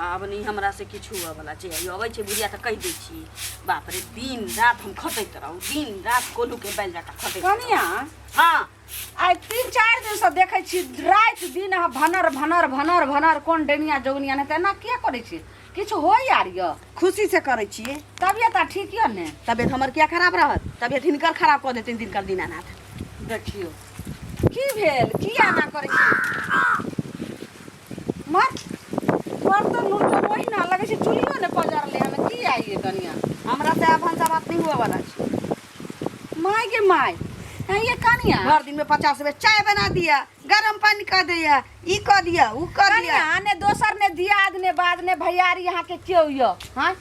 अब नहीं हमरा से किछु हुआ वाला छै अबै छै बुढ़िया त कह दै छी बाप रे दिन रात हम खटैत रहू दिन रात कोलू के बैल जाटा खटैत कनिया हां आइ 3-4 दिन से देखै छी रात दिन भनर भनर भनर भनर कोन डेनिया जोगनिया ने तेना किया करै छी किछु हो यार य खुशी से करै छियै तबियत ठीक य ने तबियत हमर क्या खराब रहत तबियत हिनकर खराब क देथिन दिनकर दीनानाथ देखियो की भेल किया ना करै छी मत बर्तन उर्तन वही ना लगे छै चुलियो ने पजार ले हमें की आइए कनिया हमरा से भंसा बात नहीं हुआ वाला छै माय के माय ये कनिया हर दिन में 50 बेर चाय बना दिया गरम पानी कर दिया ई कर दिया ऊ कर दिया कनिया ने दोसर ने दियाद ने बाद ने भैयारी यहाँ के क्यों यो हां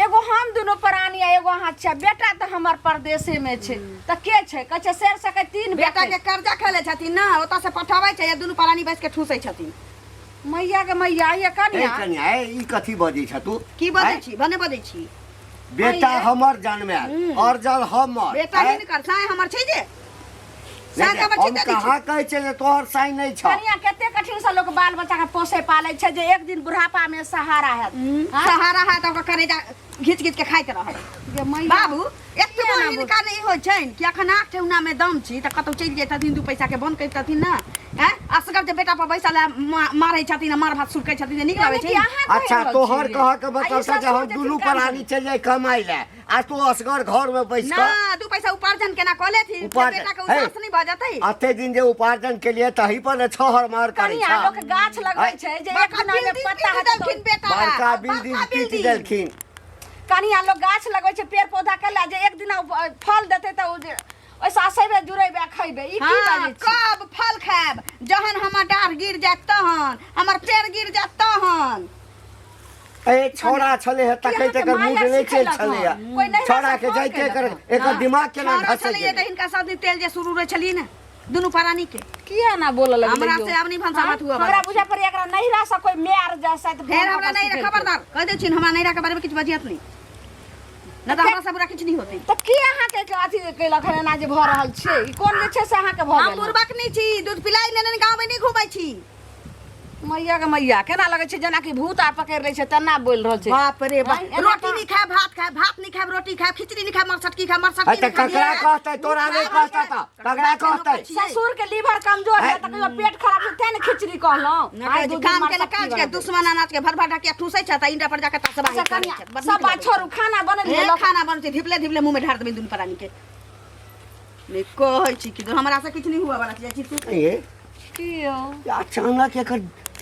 एगो हम दोनों प्राणी एगो अहाँ छ बेटा त हमर परदेशे में छै त के छै कह छै शेर से के 3 बेटा के कर्जा खेले छथिन ना ओता से पठाबै छै दुनू प्राणी बैस के ठूसै छथिन मैया के मैया ये कनिया कनिया ई कथी बजै छ तू की बजै छी भने बजै छी बेटा हमर जन्माल और जल हमर बेटा नहीं कर साय हमर छै जे साय हमर छै दे कहां कहै छै जे तोहर साई नहीं छ कनिया केते कठिन से लोग बाल बच्चा के पोसे पाले छै जे एक दिन बुढ़ापा में सहारा है सहारा है त ओकर करेजा घिच घिच के खाइत रह ये मैया बाबू एते हिनका नहीं हो छै कि अखन आठ ठेउना में दम छी त कतौ चल जेतथिन 2 पैसा के बंद करतथिन ना हैं असगर जे बेटा पर पैसा ले मारै छथिन मार भात सुरकै छथिन जे निक लागे छै अच्छा तोहर कह के बता जे हम दुनू प्राणी चल जाय कमाई ले आ तू असगर घर में बैस ना 2 पैसा उपार्जन केना क लेथिन बेटा के उदास नहीं भ जतै अते दिन जे उपार्जन के लिए तही पर छहर मार करै छ कनिया लोग गाछ लगबै छै जे एक दिन में पत्ता देलखिन बेटा बड़का बिल्डिंग पीट देलखिन कनिया लोग गाछ लगबै छै पेड़ पौधा केला जे एक दिन फल देतै त ओइसा आसेबे जुड़ैबे खइबे ई की बाजै छै कब फल खाब जहन हमर डाढ़ गिर जात तहन हमर पेड़ गिर जात तहन ए छोरा छले है तकै तक मूड नहीं चल छले छोरा के जाय के कर एकर दिमाग केना घसै छलिए त हिनका सब दिन तेल जे शुरू रे छलिए ना दुनू प्राणी के किया ना बोल लगे हमरा से अब नहीं भंसा बात हुआ हमरा बुझा पर एकरा नहीं रह सकै मेयर जैसा त फेर हमरा नहीं खबरदार कह दे छिन हमरा नहीं रह के बारे में कुछ बजियत नहीं ना त हमरा सब कुछ नहीं होतै त की अहाँ के अथी कैला खने ना जे भ रहल छै ई कोन जे छै से अहाँ के भ गेल हम पूर्वक नहीं छी दूध पिलाई ने गांव में नहीं घुमै छी मैया के मैया केना लगे छै जना कि भूत आ पकड़ ले छै तना बोल रहल छै बाप रे बाप रोटी नहीं खाए भात नहीं खाए रोटी खाए खिचड़ी नहीं खाए मरसटकी खाए मरसटकी त ककरा कहतै तोरा नहीं कहतै त ककरा कहतै ससुर के लीवर कमजोर है त कहियो पेट खराब छै तेने खिचड़ी कहलौ काम के काज के दुश्मन अनाज के भर भर ढकिया ठूसै छ त इंडा पर जाके तसबा सब बात छोड़ू खाना बनल ले खाना बनते धिपले धिपले मुंह में ढार देबे दुन प्राणी के मैं कहै छी कि हमरा से कुछ नहीं हुआ वाला छी तू ए कियो अचानक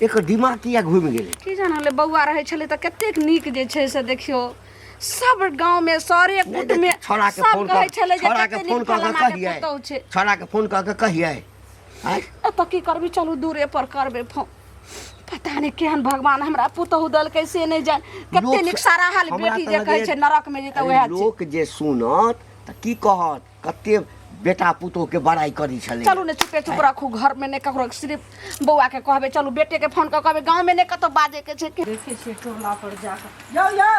एकर दिमाग किया घूम गेलै की जानले बौआ रहै छले त कतेक नीक जे छै से देखियो सब गांव में सारे कुट में छोरा के फोन कर छोरा के फोन कर के कहिए छोरा के फोन कर के कहिए त की करबी चलू दूरे पर करबे फोन पता नहीं केहन भगवान हमरा पुतहु दल कैसे नहीं जान कते निक सारा हाल बेटी जे कहै छै नरक में जे त वह छै लोक जे सुनत त की कहत कते बेटा पुतो के बड़ाई करी छले चलू ने चुपे चुप रखू घर में ने ककरो सिर्फ बौआ के कहबे चलू बेटे के फोन कर कहबे गांव में ने कतो बाजे के छै देखे छै टोला पर जाकर यो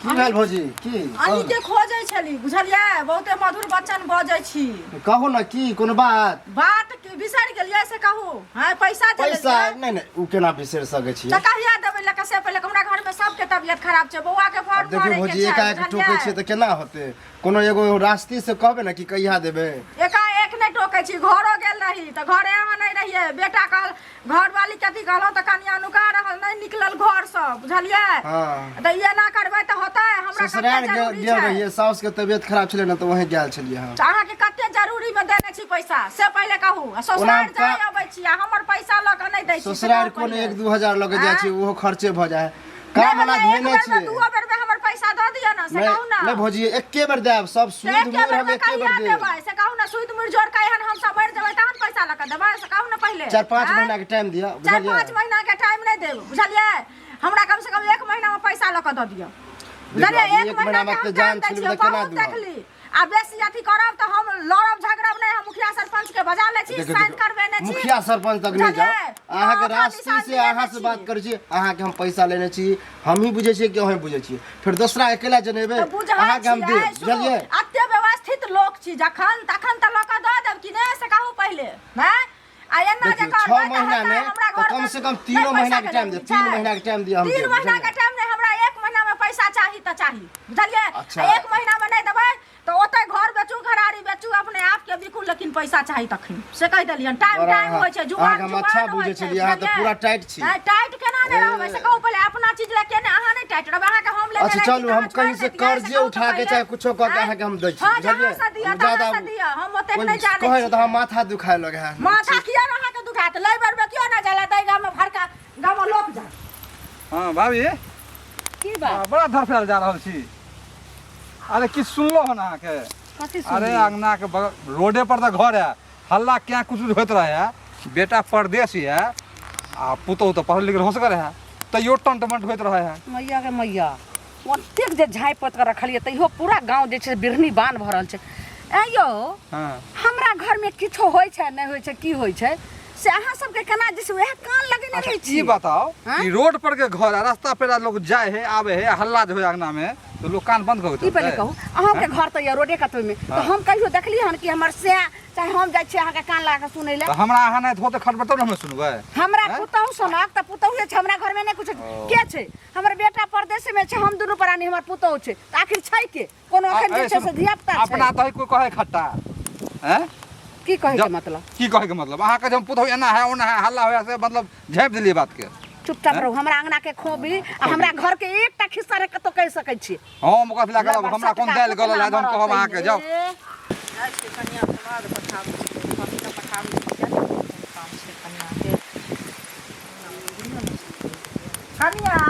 की भेल भौजी की अनि के खोजै छली बुझलियै बहुते मधुर बच्चन बजै छी कहू ना की कोनो बात की बिसर गेलियै से कहू हां पैसा दे पैसा नहीं नहीं उ केना बिसर सकै छी त कहिया देबै लका से पहले हमरा घर में सबके तबियत खराब छै बौआ के फोन देखियो करे भौजी के छै एकाएक टोकै छै त केना होते कोनो एगो रास्ते से कहबे ना कि कहिया देबे एकाएक नहीं टोकै छी घरो गेल रही त घरे हम नहीं रहिए बेटा कहल घर वाली कथी कहलो त कनिया नुका रहल नहीं निकलल घर से बुझलियै हां त ये ना करबै त होतै हमरा ससुराल गेल रहिए साउस के तबियत खराब छले ना त वहीं गेल छलिए हम अहाँ के कते जरूरी में देने छी पैसा से पहले कहू ससुराल जाय आबै छी हमर पैसा ल के नहीं दै छी ससुराल कोन 1-2 हजार लगे जाय छी ओहो खर्चे भ जाय काम वाला धेने छी दू बेर में हमर पैसा द दियो ना से कहू ना नहीं भौजी एके बेर देब सब सूद मूर हम एके बेर देब से कहू ना सूद मूर जोड़ के एहन हम सब मर जेबै तहन पैसा ल के देबै से कहू ना पहले 4-5 महीना के टाइम दिया बुझलियै 4-5 महीना के टाइम नहीं देब बुझलियै हमरा कम से कम 1 महीना में पैसा ल के द दियो बुझलियै 1 महीना में तो जान छिल त केना देखली आ बेसी अथी करब त हम लड़ब झगड़ब नहीं हम मुखिया सरपंच के बजा ले छी साइन करबे ने छी मुखिया सरपंच तक नहीं जाओ अहाँ के रास्ते से अहाँ से बात करै छी अहाँ के हम पैसा लेने छी हम ही बुझे छी कि अहाँ बुझे छी फिर दूसरा अकेला जनेबे अहाँ के हम दे बुझलियै अत्य व्यवस्थित लोक छी जखन तखन त लोक द देब कि नहीं से कहू पहले हैं आया ना देखियो, जकर 6 महीना में तो कम से कम 3 महीना के टाइम दे, 3 महीना के टाइम दिया हम 3 महीना के टाइम नहीं, हमरा 1 महीना में पैसा चाही त चाही, बुझलिए? अच्छा। 1 महीना में नहीं देबै तो ओतै घर बेचू, घरारी बेचू, अपने आप के बिकू, लेकिन पैसा चाही तखन से कह देलियन। टाइम होय छै, जुगाड़ हम अच्छा बुझे छलिए, अहाँ तो पूरा टाइट छी। टाइट केना नहीं रहबै से कहू पहले, अपना चीज ले केने अहाँ नहीं टाइट रहबै, अहाँ के हम ले अच्छा चलू, हम कहीं से कर्जे उठा के चाहे कुछो क के अहाँ के हम दै छी, बुझलिए? ज्यादा हम ओते नहीं जाने कहे तो हम माथा दुखाए लगे है। माथा किया अहाँ के दुखात लै बरबे क्यों ना जाला दै गाम में भरका गाम में लोक जा। हां भाभी की बात बड़ा धरफेल जा रहल छी। अरे की सुनलो हो ना के? कथि सुन? अरे अंगना के रोडे पर तो घर है, हल्ला क्या कुछ होत रहे है, बेटा परदेसी है आ पुतौ तो पढ़ल लिखल होसगर है, तैयो टंटमंट होत रहे है। मैया के मैया ओतेक जे झाँपि पोत के रखलिए तैयो पूरा गांव जे छै बिरहनी बांध भरल छै। ए यौ हां हमरा घर में किछो होय छै नहीं होय छै, की होय छै से अहाँ सबके केना जे छै वएह कान लगेने अच्छा रहै ई छी। बताओ हाँ? कि रोड पर के घर है, रास्ता पे लोग जाए है आवे है, हल्ला जो है अंगना में तो लोग कान बंद कर ई पहले कहू अहाँ के घर त या रोडे कतौ में तो हम कहियो देखली हन कि हमर से चाहे हम जाय छी अहाँ के कान लगा के सुनै ले। तो हमरा अहाँ नहीं होते खटबटो हम सुनबै। हमरा हैं? पुतहु सोनाक त पुतहु छै, हमरा घर में नहीं कुछ के छै, हमर बेटा परदेश में छै, हम दुनू प्राणी, हमर पुतहु छै, त आखिर छै के कोनो अखन जे छै से धिया पुता छै। अपना तो कोई कहे खट्टा हैं, की कहे के जब- मतलब? की कहे के मतलब अहाँ के जब पुतौ एना है ओना है हल्ला होया से मतलब झाँपि दिलिए बात के। चुपचाप रहू, हमरा अंगना के खोबी आ हमरा घर के एकटा खिस्सा रे कतो कह सकै छी। हम ओकरा लगा हमरा कोन दाल गलल है हम कहब अहाँ के जाओ। कनिया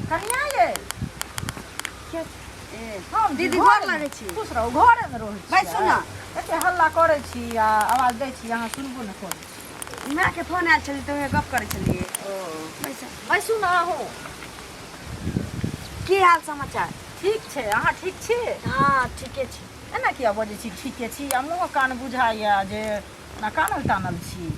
कनिया ये हम दीदी घर लगै छी। खुश रहू, घरे में रहै छी। भाई सुना, एते हल्ला करे छी आ आवाज दै छी, अहाँ सुनबो न करै छी। माँ के फोन आयल छली तो गप करे छलिए। भाई सुना हो, की हाल समाचार? ठीक छै, अहाँ ठीक छी? हाँ ठीके छी। एना किया बजै छी ठीके छी आ मुँह कान बुझाइया जे ना कानल तानल छी,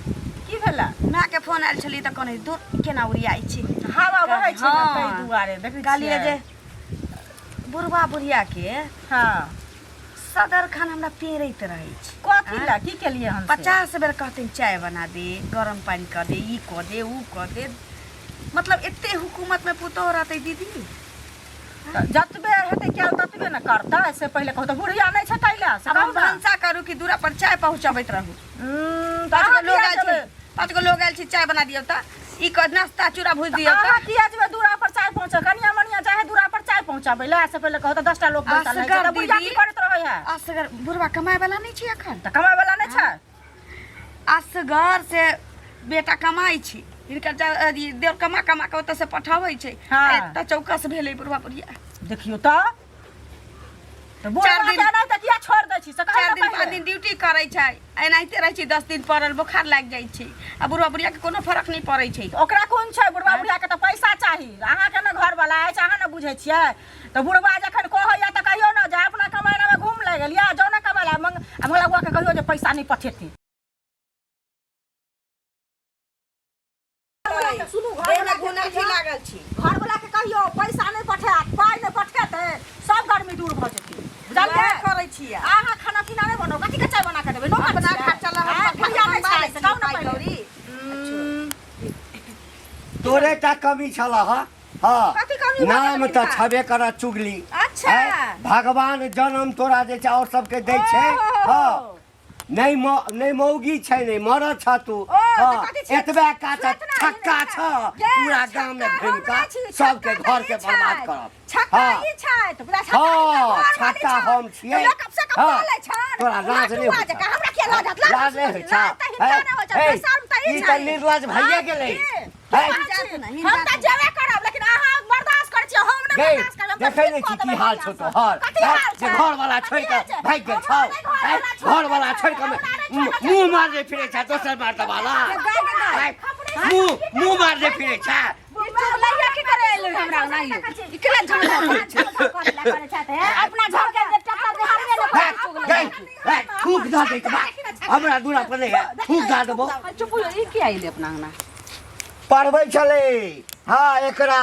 की भेला? माँ के फोन आयल छली तो कहने दूर केना उड़ियाई छी। हवा बहै छै हाँ। न तै दुआरे देखै छी। गालिए जे बुढ़वा बुढ़िया के हाँ सदर खान हमरा पेरैत रहै छी। कथी ला की केलिए हम? 50 बेर कहते चाय बना दे, गरम पानी कर दे, ई कर दे, ऊ कर दे, मतलब एते हुकूमत में पुतोह रहते दीदी। जतबे हेतै क्या ततबे न करता, इससे पहले कहू तो बुढ़िया नहीं छै तैला से अब कहू हम ना। भंसा करू कि दूरा पर चाय पहुंचाबैत रहू। तो अहाँ लोग किया आयल जेबै? छी, 5 गो लोग आयल छी, चाय बना दियौ त, ई कर नाश्ता चूड़ा भूज दियौ अहाँ त। किया जेबै दूरा पर चाय पहुंचा? कनिया मनिया चाहे दूरा पर चाय पहुंचाबै ला, से पहले कहू तो 10 टा लोग बैठल है असगर त बुढ़िया दीदी। की करैत रहै है? असगर बुढ़वा कमाए वाला नहीं छी अखन। त कमाय वाला नहीं छै? असगर से बेटा कमाई छी, हिनकर देव कमा कमा के ओतऽ से पठाबै छै। हाँ। एतऽ चौकस भेलै बुढ़वा बुढ़िया। देखियो त बुढ़वा चार दिन- के नहीं त किया छोड़ दै छी से कहू 4 न दिन 5 पहिले। दिन ड्यूटी करै छै, एनाहिते रहै छै, 10 दिन पड़ल बोखार लागि जाइ छै, आ बुढ़वा बुढ़िया के कोनो फर्क नहीं पड़ै छै। ओकरा कोन छै? बुढ़वा बुढ़िया के त पैसा चाही, अहाँ के न घर वाला अछि, अहाँ न बुझै छियै। त बुढ़वा जखन कहैया त कहियो न जे अपना कमाई में घूम ले गेलिया, जो न कमाला मंगला बुआ के कहियो जे पैसा नहीं पठेती। सुनू, देह में घुनल भी लागल छी। घर वाला के कहियो पैसा नहीं पठात, पाई नहीं पठेते, सब गर्मी दूर भ जेतै, बुझलियै? वएह करै छियै। अहाँ खाना पीना नहीं बनाओ, कथी के चाय बना के देबै? नौकर अपना छियै? खर्चा ला हम हैं? अपन बुढ़िया नहीं कमाइ छै, से कहू न पाइ पहिले। कौड़ी। तोरे टा कमी छला हा। हाँ कथी कमी नाम भऽ तो गेलै? छबे करा चुगली। अच्छा। हैं? भगवान जन्म तोरा जे छै और सबके दै छै। ओहो। हाँ नहीं मौगी छै नहीं मरद छ तू। ओ, तऽ हाँ कथी छै? एतबे का इतना छक्का हिलका छ छै। पूरा छक्का गांव में हम घुम नहि छी, के सबके छक्का घर के नहि बर्बाद छै। करब। छक्का हाँ। ई छै त पूरा छक्का हाँ, ई घर वाली छक्का छै। हम छियै। तऽ लोक कब से कब हाँ, बोलै छै? तोरा लाज नहीं बुआ होइ जकाँ, छै। हमरा किया लाज हैत? लाज नहीं होइ छै। लाज तऽ हिनका नहि होइ छै, हे, शर्म तऽ ई ई छै। तऽ निर्लज भइए गेलै। हम हे, तऽ जेबे करब, लेकिन अहाँ बर्दाश्त करै छियै, हम नहि गई बर्दाश्त करब। देखे नहीं छी की हाल छो तो हर कथी हाल जे छै? घर वाला छोड़ के कथी हाल छै? भाग गेल छौ। हमरा नहि घर वाला छोड़ घर वाला छोड़ के हमरा नहि छोड़ के मुंह मार दे फिरे छ दोसर बार वाला मुंह मार दे फिरे छ। लइया की करे एलै हमरा नहीं इकला झगड़ा करे चाहते हैं अपना घर के टक्कर दे हमने गई थूक द दे के बाद हमरा दूरा पर नहीं है थूक द देबो। चुप ई की आइले अपना अंगना? पढ़बै छले हाँ एकरा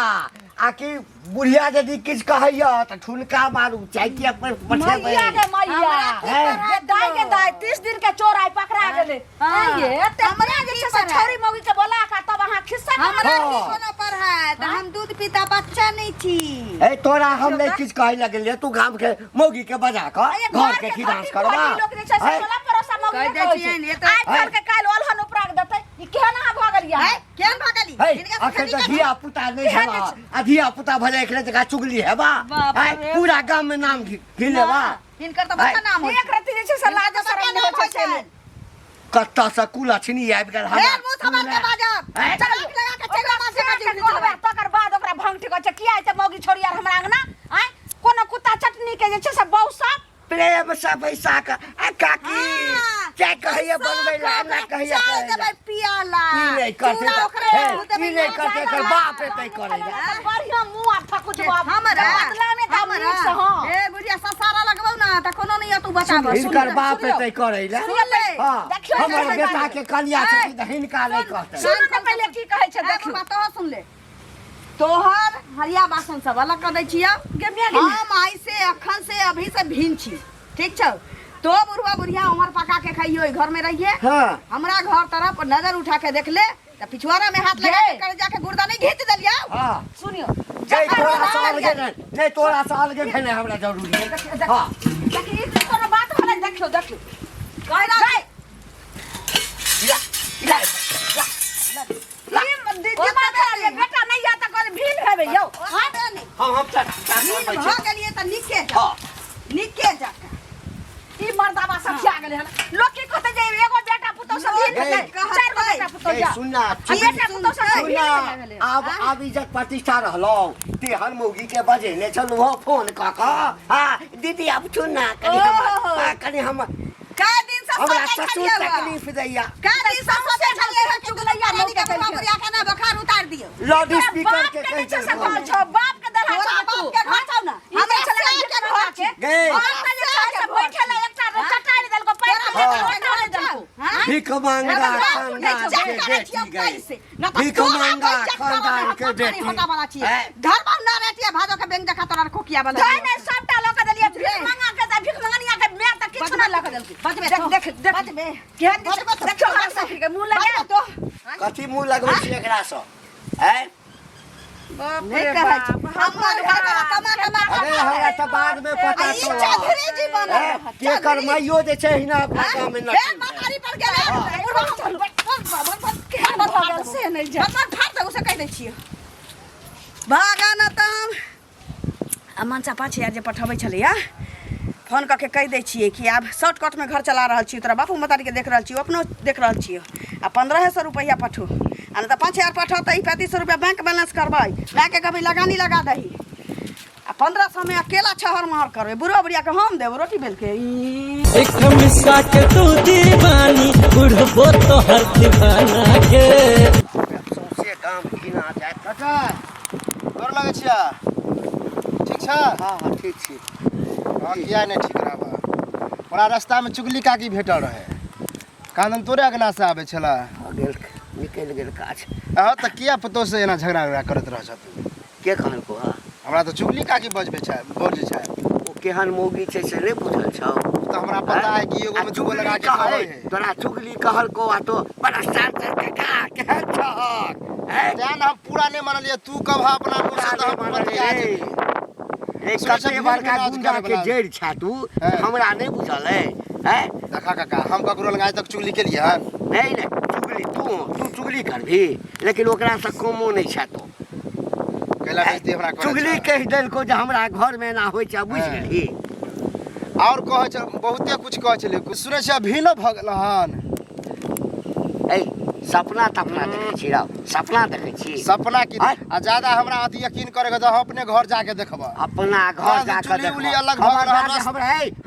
आकि बुढ़िया यदि किछ कहैया त ठुनका मारू चाइकिया पर पठेबै मैया गे मैया दाई के दाई 30 दिन के चोर आई पकड़ा गेले ये ते हमरा जे छै से छोरी मौगी के बोला का तब अहाँ खिस्सा हमरा की कोनो पर है त हम दूध पीता बच्चा नहीं छी ए तोरा हम नहीं किछ कहै लगलिए तू गाम के मौगी के बजा क घर के की डांस करबा लोग जे छै से 16 परोसा मौगी के कहै छै आज काल के काल ओलहन उपराग देतै ई केना भागलिया है केन भागली है अखन त धिया पुता नहीं हेबा आ धिया पुता भले एकरे जगह चुगली हेबा है पूरा गाम में नाम घिलेबा इनकर त बच्चा नाम एक रति जे छै से लाज शरम नहीं होय छै कत्ता से कुला छिनी आबि गेल हे मुंह थमार के बाजब चल लगा के चला मासे का जिंदगी कहबे तकर बाद ओकरा भंग ठीक छै किया छै मौगी छोरी यार हमरा अंगना आय कोनो कुत्ता चटनी के जे छै से बौसा प्रेम से पैसा का आ काकी क्या कहैया बनबै ला हमरा कहैया चल देबै पियाला की नहीं करते की नहीं करते कर बाप एतै करे बढ़िया मुंह आ फकुच बाप हमरा बदला में त हमरा नीक से हां ए बुढ़िया ससारा लगबौ ना त कोनो नहीं तू बताब इनकर बाप एतै करे ला सुन ले हां हमर बेटा के कनिया छै त हिनका नहीं कहतै सुन त पहले की कहै छै देखियो बात तो सुन ले तोहर हरिया बासन सब अलग कर दै छियै हम आई से अखन से अभी से भिन छी ठीक छौ तो बुढ़वा बुढ़िया उमर पका के खाइयो घर में रहिए हां हमरा घर तरफ नजर उठा के देख ले त पिछवाड़ा में हाथ लगा के कर जाके गुर्दा नहीं घींच देलिया हां सुनियो जय तोरा साल के नहीं तोरा साल के खेने हमरा जरूरी है हां देखि ई कोनो बात होला देखियो देखियो कह ना बेटा नहीं या त कर भील हेबे यौ हम भ गेलिए त निके जा ई मर्दाबा सब खिया गेले हन लोग की कहते जे एगो बेटा पुतो सब भील गेले चार गो बेटा पुतो जा सुनना बेटा पुतो सब भील गेले अब इज्जत प्रतिष्ठा रहलो तेहन मौगी के बजेने चलू हो फोन क हां दीदी अब सुनना कनी हम का दिन से हमरा सोचे ससुर छलिए तकलीफ दैया का दिन से सोचे छलिए है चुगलैया नहीं के बुढ़िया के ना बुखार उतार दियो लाउड स्पीकर के कह कह से कौन छो बाप के दला तोरा तू बाप के घर छौ ना हमरा चला के घर के गए और जे से बैठले एकटा चटाई देल को पैर के बैठले देल को भीख मांगा खानदान के बेटी गई भीख मांगा खानदान के बेटी धर्म ना रहती है भादो के बैंक देखा तोरा खोकिया वाला नहीं नहीं सबटा लोग देलिए भीख मांगा के भीख मांगनिया के मैं त किछ ना लग देल देख बचबे केहन देखो हमरा सब के मुंह लगा तो कथी मुंह लगबै छी एकरा स हैं बाप रे हमर घर कमा कमा अरे हमरा त बाद में पता चला चौधरी जी बना के कर माइयो जे छै हिना भागा में न मारी पर गेले चल के बगल से नहीं जा हमर फाड़ दे उसे कह दै छियै भागा न त हम मनसा पाछे आज पठबै छलिया फोन करके कह दै छियै कि आब शॉर्टकट में घर चला रहल छी तोरा बापू मतारी के देख रहल छी अपनो देख रहल छी आ 1500 रुपया पठो आ न त 5000 पठो त 3500 रुपया बैंक बैलेंस करबै ला के कभी लगानी लगा दही आ 1500 में अकेला छहर महर करबै बुढ़ो बुढ़िया के हम देब रोटी बेल के एक मिसा के तू दीवानी बुढ़बो तो हर दीवाना के से काम किना जाय काका गोर लगै छिया ठीक छ हां ठीक छी हां किया नहीं ठीक रहबा ओरा रास्ता में चुगली काकी भेटल रहे कानन तोरे अगला से आबे छला गेल निकल गेल काज हां त किया पतो से एना झगड़ा करत रह छ तू के कहल को हमरा तो चुगली काकी बजबे छै बोल छै ओ केहन मौगी छै से नहीं बुझल छौ तो हमरा पता है कि एगो में चुगल लगा के खावे है तोरा चुगली कहल को आ तो भ्रष्टाचार काका केहन छहक जान हम पूरा नहीं मानलिए तू कब अपना मुंह से तो हम बतिया दे एक कते बड़का गुंडा के जड़ छा तू हमरा नहीं बुझल है हैं देखा काका हम ककरो लगा आज तक चुगली के लिए हन नहीं नहीं चुगली तू चुगली करभी लेकिन ओकरा से कमो नहीं छा तो कैला बेइज्जती हमरा करे चुगली कह देल को जे हमरा घर में ना होय छ बुझ गेली और कह छ बहुते कुछ कह छले सुनै छ भिनो भ गेल हन ए सपना तपना देखै छी रा सपना देखै छी सपना की आ ज्यादा हमरा अति यकीन करे के हम अपने घर जाके देखबा अपना घर जाके चुगली उली अलग भ गेल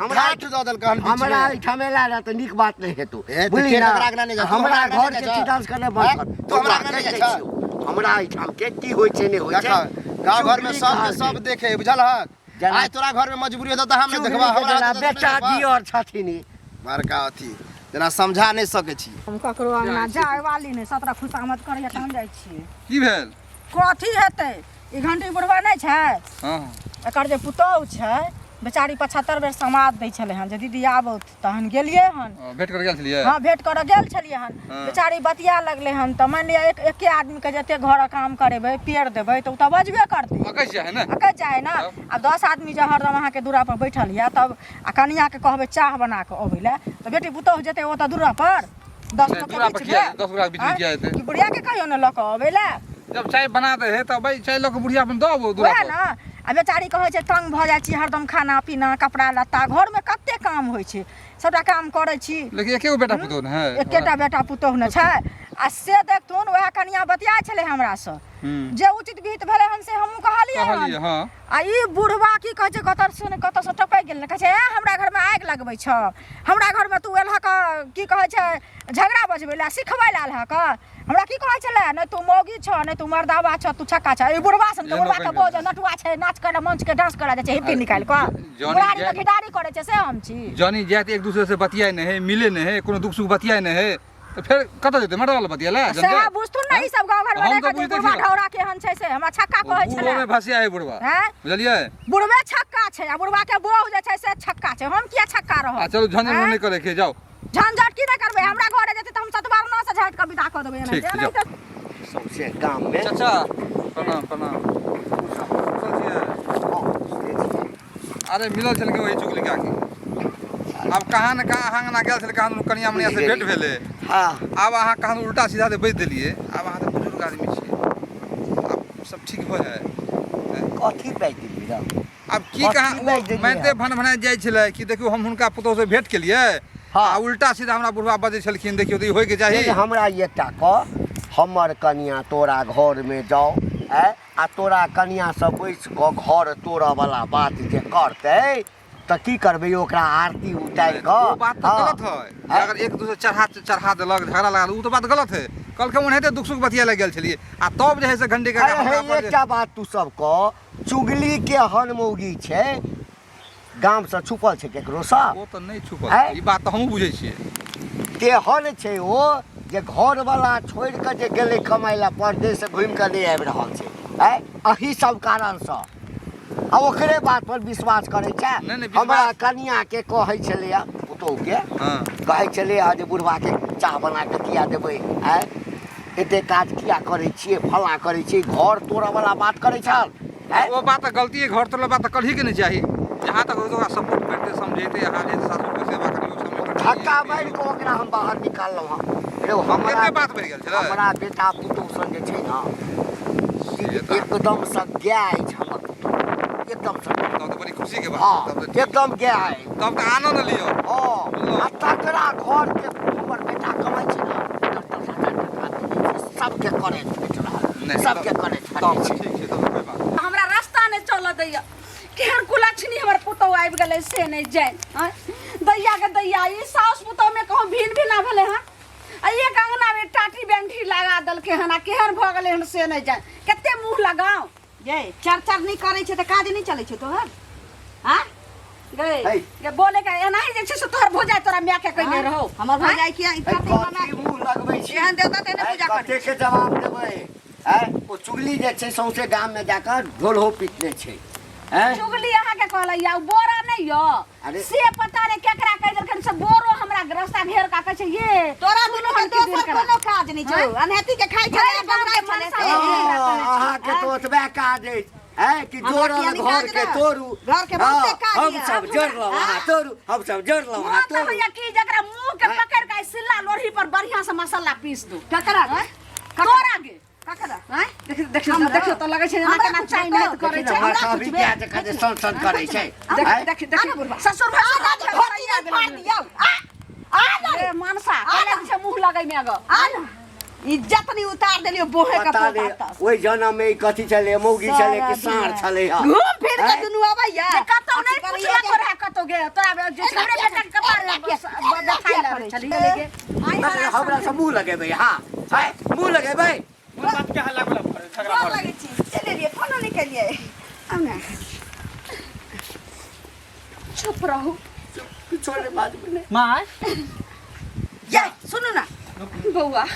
हमरा घाट दऽ देल कहन हमरा ठमेला ना त नीक बात नहीं हेतु ए, तो बुझली के ना हमरा आगना नहीं जा, हमरा हमरा आगना घर नहीं के जा। डांस करने बंद कर तो हमरा आगना नहीं जा छ। हमरा एठाम के की होय छै नहीं होय देखा छै गांव घर में सब चुगली के सब देखे बुझल हक जना- आज तोरा घर में मजबूरी होता त हम नहीं देखबा चुगली के हमरा जना बेटा दियर छथिन बड़का अथी जना समझा नहीं सके छी हम ककरो अंगना जाय वाली नहीं 17 खुशामद करैया त हम जाय छियै की भेल कथी हेतै ई घंटी बुढ़वा नहीं छै हां एकर जे पुतौह छै बेचारी 75 बेर समाद दै छले हन जे दीदी आबौ तहन गेलिए हन भेट कर गेल छलिए हां भेट कर गेल छलिए हन बेचारी बतिया लगले हन त मान लिया एके आदमी के जते घर काम करेबै पेड़ देबै त उ त बजबे करतै अकै छै ना अकै चाहे ना अब 10 आदमी जे हरदम अहाँ के दूरा पर बैठल हिया तब आ कनिया के कहबै चाह बना के अबै ले त बेटी पुतौह जेतै ओ त दूरा पर 10 लोग दूरा पर किया 10 गोरा बीच में किया हेतै कि बुढ़िया के कहियो न ल के अबै ले जब चाय बना दे है तब भाई चाय ल के बुढ़िया अपन दबो दूरा वएह पर ना आ बेचारी कहै छै तंग भ जाइ छी हरदम खाना पीना कपड़ा लत्ता घर में कते काम होइ छै सबटा काम करै छी लेकिन एकेगो बेटा पुतौह न है एकेटा बेटा पुतौह न छै आ से देखथुन वएह कनिया बतियाय छले हमरा से जे उचित विहित भेले हन से हमहू कहलिए कहलिए हां आ ई बुढ़वा की कहै छै कतऽ से टपै गेल न कहै छै हमरा घर में आगि लगबै छ हमरा घर में तू एलह क की कहै छै झगड़ा बजबै ला सिखबै ला एलह क हमरा की कहै छले नै तू मौगी छ नै तू मर्दावा छ तू छक्का छ ई बुढ़वा सन के बुढ़वा के बोझ नटुआ छै नाच करे मंच के डांस करा जाइ छै हिप्पी निकाल क बुढ़ारी के खिडारी करे छै से हम छी जानी जात एक दूसरे से बतियाय नहीं है मिले नहीं है कोनो दुख सुख बतियाय नहीं है तो फिर कत जेते मर्द वाला बतियाला से बुझथुन न ई सब गांव घर में देखै छै बुढ़वा ढौरा के हन छै से हमरा छक्का कहै छले बुढ़वा में भसिया है बुढ़वा बुझलिए बुढ़वे छक्का छै आ बुढ़वा के बोझ जे छै से छक्का छै हम किया छक्का रहब चलो झंझट नहीं करे के जाओ झंझट की नहीं करबै हमरा घरे जेते त हम सतबारना से झाट के विदा क देबै ठीक है जाओ सबसे गांव में चाचा प्रणाम प्रणाम अरे मिलल छल के वही चुगली के आके अब कहाँ न कहाँ हांगना गेल छल कहाँ कनिया मनिया से भेंट भेले हां अब अहाँ कहाँ उल्टा सीधा से बैठ देलिए अब अहाँ तो बुजुर्ग आदमी छिए अब सब ठीक हो है कथी बैठ गेली रे अब की कहाँ मानते भन भना जाइ छले कि देखियो हम हुनका पुतौह से भेंट केलिए हाँ। आ उल्टा सीधा हमरा बुढ़वा बजै छलखिन देखियो तो होय के चाही हमरा एकटा क हमर कनिया तोरा घर में जाओ आ तोरा कनिया से बैस क घर तोड़ा वाला बात जे करते त की करबे ओकरा आरती उतार क वो बात तो गलत है अगर एक दूसरे चढ़ा देलक झगड़ा लगा उ तो बात गलत है कल के उन्हें दुख सुख बतिया लग गेल छलिए आ तब जे है से घंटे का एकटा बात तू सब क चुगली के हनमौगी छै गाम से छुपल छै केकरो सा वो तो नहीं छुपल ई बात तो हम बुझै छियै तेहन छै ओ जे घर वाला छोड़ के जे गेले कमाई ला परदेश से घूम के नहीं आबि रहल छै अही सब कारण से आ ओकरे बात पर विश्वास करे छै हमरा कनिया के कहै छले पुतौह के कहै छले जे बुढ़वा के चाह बना के किया देबै एते काज किया करे छियै फला करे छियै घर तोड़ा वाला बात करे छल वो बात गलती है घर तोड़ा बात कल ही के नहीं चाहिए जहाँ तक हो तो सपोर्ट करते समझेते यहाँ जे सासू के सेवा करियो समय पर धक्का मार के ओकरा हम बाहर निकाललौ हम रे हमरा बात बढ़ गेल छला हमरा बेटा पुतौह सन जे छै ना एकदम से गाय छै हमर पुतौह एकदम से तब तो बड़ी खुशी के बात तब तो एकदम गाय तब तो आनंद लियो हां आ तकरा घर के हमर बेटा कमाई छै ना 10,000 टका सबके करे छै सबके करे छै तब ठीक छै तब कोई बात हमरा रास्ता नहीं चल दैया केहन कुलछनी हमर पुतौह आबि गेलै से नहीं जाय दैया के दैया ई साउस पुतौह में कहूँ भिन भी ना भेले हन आ एक अंगना में टाटी बेंठी लगा देलके हन आ केहन भ गेलै हन से नहीं जाय कते मुंह लगाओ ये चर नहीं करे छै त काज नहीं चलै छै तोहर हां गए ये बोले के एनाही जे छै से तोहर भोजाय तोरा माय के कहने रहो हमर भोजाय किया ई टाटी बना के मुंह लगबै छै एहन देवता तेने पूजा करे कते के जवाब देबै ओ चुगली जे छै सौंसे गाम में जाकर ढोल हो पीटने छै चुगली अहाँ के कहलैया बोरा नहीं यो से पता नहीं केकरा कह देलखन से बोरो हमरा रास्ता घेर का कहै छै ये तोरा दुनु के दोसर कोनो काज नहीं छौ अनहती के खाइ छले बगड़ै छले अहाँ के तो ओतबे काज अछि कि जोड़ल घर के तोड़ू घर के बहुते काज हम सब जोड़लौ अहाँ तोड़ू हम सब जोड़लौ अहाँ तोड़ू भैया की जकरा मुंह के पकड़ के सिल्ला लोढ़ी पर बढ़िया से मसाला पीस दो ककरा तोरा गे ककरा देखियो तो लगै छै अहाँ के ना चाहि नहीं करे छै हमरा अभी क्या जका जे सन करे छै देख ससुर भाई फाड़ दियौ आ रे मनसा कले से मुंह लगै में ग आ इज्जत नहीं उतार देलियो बोहे का पोता ओइ जन्म में कथि छले मौगी छले कि साँढ़ छले घूम फिर के दुनु आबैया कतौ नहीं पुछला करे कतौ गे तोरा जे हमरे बेटा के कपार देखाइ ला चली गे हमरा से मुंह लगेबै हां मुंह लगेबै बात के हल्ला झगड़ा फोन लगे छी चले रे फोन निकलिए अब ना चुप रहो छोड़े बात में मां ये सुनो ना बउआ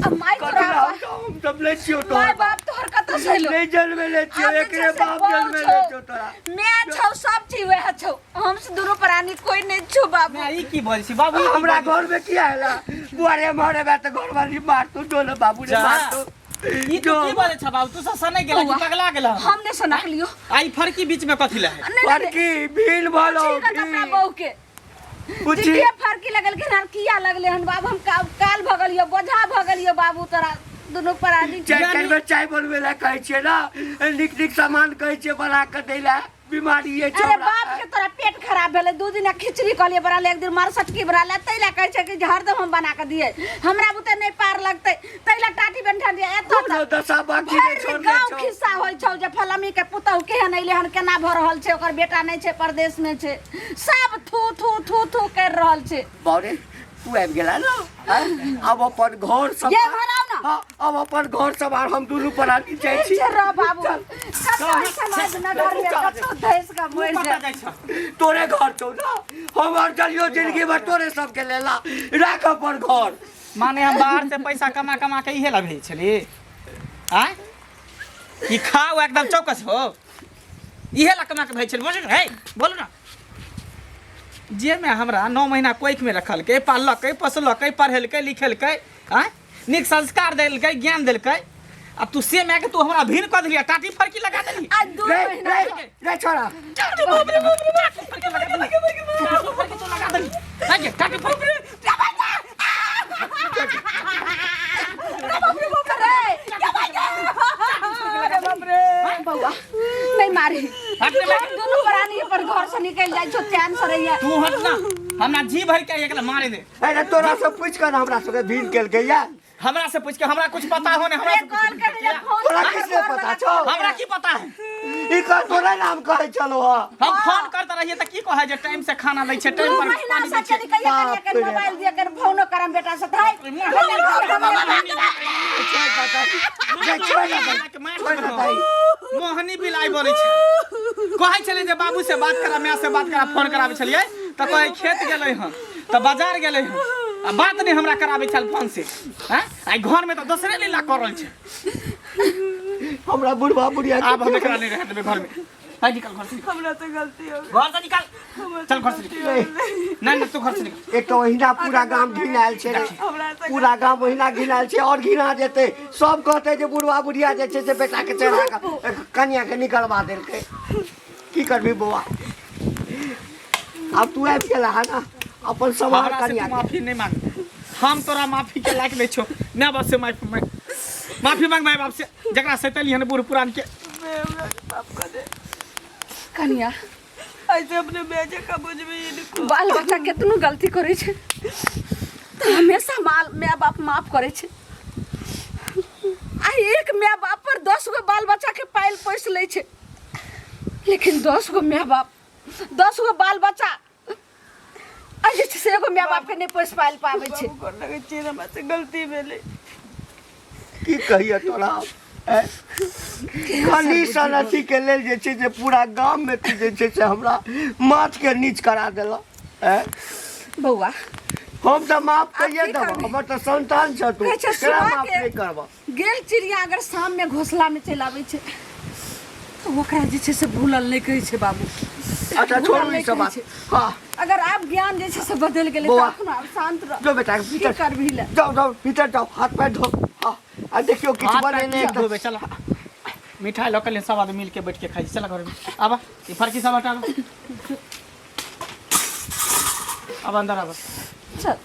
अब माई तोरा हम सब ले छियो तो माय बाप तोहर तो सही नहीं जन्मेले छियो एकरे बाप जन्मेले छौ तोरा मैं छौ सब चीज वह छौ हम से दोनों प्राणी कोई नहीं छौ बाबू मैं ई की बोल छी बाबू हमरा घर में किया हैला बुआरे मारे बा त घर वाली मार तू डोले बाबू ने मार तू ई तो की बोले छ बाबू तू ससा नहीं गेला कि पगला गेला हमने सुना लियो आई फरकी बीच में कथि ला है फरकी भील भलो अपना बहू के पूछी के फरकी लगल के ना किया लगले हन बाबू हम काल भगलियो बोझा भगलियो बाबू तोरा दोनों प्राणी चाय बनवे ला कहै छियै ना निक निक सामान कहै छियै बना के दैला बीमारी ये अरे बाप के तोरा पेट खराब भेले 2 दिन खिचड़ी कहलिए बना ले 1 दिन मार सटकी बना ले तैला कहै छै कि हरदम हम बना के दिए हमरा बुते नहीं पार लगतै तैला टाटी बंठा दिए एतो दशा बाकी ने छोड़ दे गांव खिस्सा होय छौ जे फलमी के पुतौ केहन अइले हन केना भ रहल छै ओकर बेटा नहीं छै परदेश में छै सब थू थू थू थू कर रहल छै बारे तू आबि गेला ना अब अपन घर सब ये घर आउ ना हां अब अपन घर सब हम दुनू प्राणी जाइ छी रे बाबू कतौ समाज न घर में कतौ देश का मोर जाय छ तोरे घर छौ ना हमर चलियो जिंदगी भर तोरे सबके लेला राख अपन घर माने हम बाहर से पैसा कमा कमा के इहे ला भेज छली हैं ई खाओ एकदम चौकस हो इहे ला कमा के भेज छली बोल हे बोल ना जे में हमरा 9 महीना कोइक में रखल के पाललकै पोसलकै पढ़ेलकै लिखेलकै हैं निक संस्कार देलकै ज्ञान देलकै आ तू से मैं के तू हमरा भीड़ क देलिया टाटी फरकी लगा देली आज 2 महीना रे छोरा बाप रे फरकी लगा देली फरकी तो लगा देली आगे टाटी फरकी बउआ नहीं मारी दोनों प्राणी पर घर से निकल जाय छो चैन से रहिया तू हट ना हमरा जी भर के एकला मारे दे अरे तोरा से पूछ कर हमरा सबके भीड़ केल के या हमरा से पूछ के हमरा कुछ पता हो ने हमरा से कॉल कर ले फोन तोरा किसने पता छौ हमरा की पता है ई का तोरा नाम कहै चलो ह हम फोन करते रहिए त की कहे जे टाइम से खाना दै छै टाइम पर महीना पानी से दै छै चली कहिया कर मोबाइल दिया कर फोन करम बेटा से थाई मोहनी बिलाई बोले छै कहै छले जे बाबू से बात करा मैं से बात करा फोन कराबै छलिए त कहै खेत गेलै हन त बाजार गेलै हन आ बात नहीं हमरा कराबै छल फोन से हैं आई घर में त दूसरे लीला कर रहल छै हमरा बुढ़वा बुढ़िया आब हम एकरा नहीं रह देबे घर में हाय निकल घर से हमरा तो गलती हो घर से निकल चल घर से निकल नहीं तू घर से निकल एक तो वहिना पूरा गांव घिनायल छै पूरा गांव वहिना घिनायल छै और घिना जेते सब कहते जे बुढ़वा बुढ़िया जे छै से बेटा के चढ़ा के कन्या के निकलवा देलकै की करबी बौआ अब तू आबि गेला है ना अपन समार हमरा से कन्या तू माफी नहीं मांग हम तोरा माफी के लायक नहीं छो मैं बाप से माफी मांग मैं बाप से जकरा सैतली हन बूढ़ पुरान के कन्या ऐसे अपने बेटे का बुझबे इनको बाल बच्चा केतनो गलती करे छै त हमेशा माँ बाप माफ करे छै आ एक माँ बाप पर 10 गो बाल बच्चा के पाइल पोस ले छै लेकिन 10 गो माँ बाप 10 गो बाल बच्चा आ जे छै से एगो माँ बाप के नहीं पोस पाइल पाबै छै कर लगे छै हमरा से गलती भेले की कहिए तोरा खाली सन अथी के लेल जे छै से पूरा गांव में तू जे छै से हमरा माथ के नीच करा देला बौआ हम तो माफ करिए देब हमर तो संतान छ तू कहै छै केना सुबह माफ के नहीं करब गेल चिड़िया अगर शाम में घोंसला में चल आबै छै तो ओकरा जे छै से भूलल नहीं कहै छै बाबू अच्छा छोड़ू ई सब बात हां अगर आप ज्ञान जे छै से बदल गेलै बौआ, तखन आप शांत रह जो बेटा की भीतर करबी ले जाओ जाओ भीतर जाओ हाथ पैर धो हां आ देखियो किछ बने नहीं नहीं धोबे चला मिठाई लोकल सब आदमी मिल के बैठ के खाई चला घर में आबा ये फरकी सब हटा लो अब अंदर आबा चल